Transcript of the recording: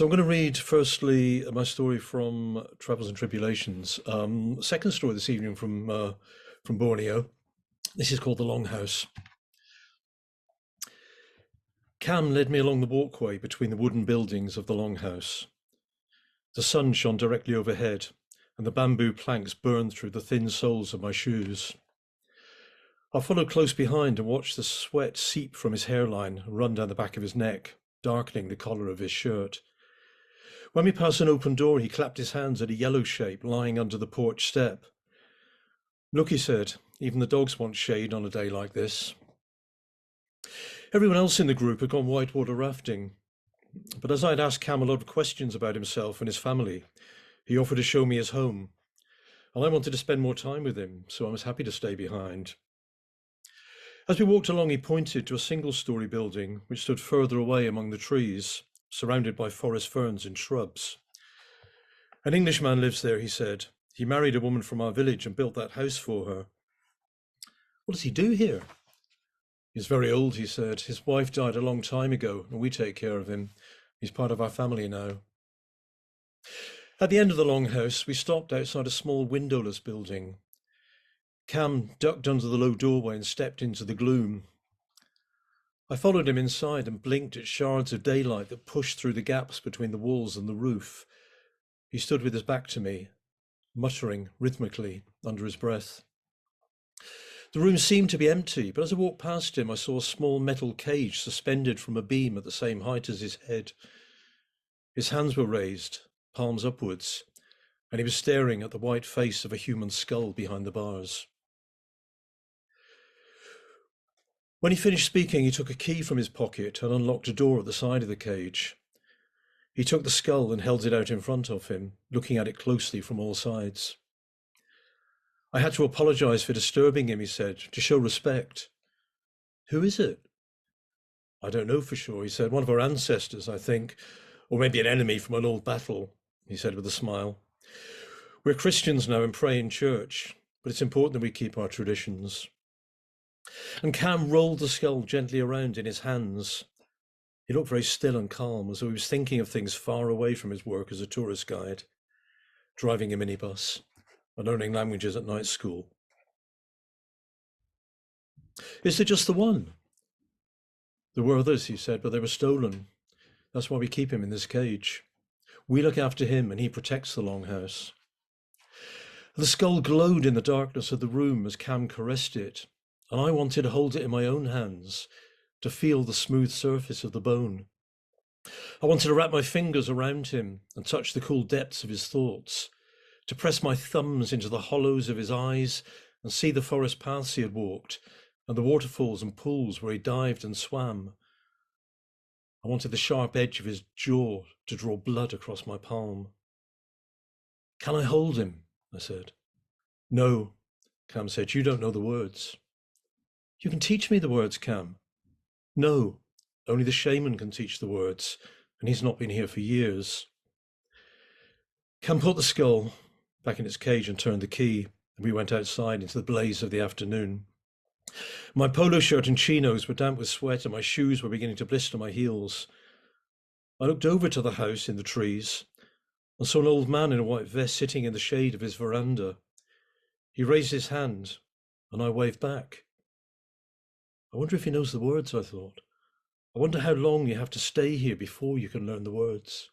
So I'm going to read firstly my story from Travels and Tribulations. Second story this evening from Borneo. This is called The Longhouse. Cam led me along the walkway between the wooden buildings of the Longhouse. The sun shone directly overhead, and the bamboo planks burned through the thin soles of my shoes. I followed close behind and watched the sweat seep from his hairline and run down the back of his neck, darkening the collar of his shirt. When we passed an open door, he clapped his hands at a yellow shape lying under the porch step. "Look," he said, "even the dogs want shade on a day like this." Everyone else in the group had gone whitewater rafting, but as I'd asked Cam a lot of questions about himself and his family, he offered to show me his home, and I wanted to spend more time with him, so I was happy to stay behind. As we walked along, he pointed to a single-story building which stood further away among the trees, surrounded by forest ferns and shrubs. "An Englishman lives there," he said. "He married a woman from our village and built that house for her." "What does he do here?" "He's very old," he said. "His wife died a long time ago, and we take care of him. He's part of our family now." At the end of the Longhouse, we stopped outside a small windowless building. Cam ducked under the low doorway and stepped into the gloom. I followed him inside and blinked at shards of daylight that pushed through the gaps between the walls and the roof. He stood with his back to me, muttering rhythmically under his breath. The room seemed to be empty, but as I walked past him, I saw a small metal cage suspended from a beam at the same height as his head. His hands were raised, palms upwards, and he was staring at the white face of a human skull behind the bars. When he finished speaking, he took a key from his pocket and unlocked a door at the side of the cage. He took the skull and held it out in front of him, looking at it closely from all sides. "I had to apologize for disturbing him," he said, "to show respect." "Who is it?" "I don't know for sure," he said. "One of our ancestors, I think, or maybe an enemy from an old battle," he said with a smile. "We're Christians now and pray in church, but it's important that we keep our traditions." And Cam rolled the skull gently around in his hands. He looked very still and calm, as though he was thinking of things far away from his work as a tourist guide, driving a minibus and learning languages at night school. "Is there just the one?" "There were others," he said, "but they were stolen. That's why we keep him in this cage. We look after him and he protects the Longhouse." The skull glowed in the darkness of the room as Cam caressed it, and I wanted to hold it in my own hands, to feel the smooth surface of the bone. I wanted to wrap my fingers around him and touch the cool depths of his thoughts, to press my thumbs into the hollows of his eyes and see the forest paths he had walked and the waterfalls and pools where he dived and swam. I wanted the sharp edge of his jaw to draw blood across my palm. "Can I hold him?" I said. "No," Cam said. "You don't know the words." "You can teach me the words, Cam." "No, only the shaman can teach the words, and he's not been here for years." Cam put the skull back in its cage and turned the key, and we went outside into the blaze of the afternoon. My polo shirt and chinos were damp with sweat, and my shoes were beginning to blister my heels. I looked over to the house in the trees and saw an old man in a white vest sitting in the shade of his veranda. He raised his hand, and I waved back. "I wonder if he knows the words," I thought. "I wonder how long you have to stay here before you can learn the words."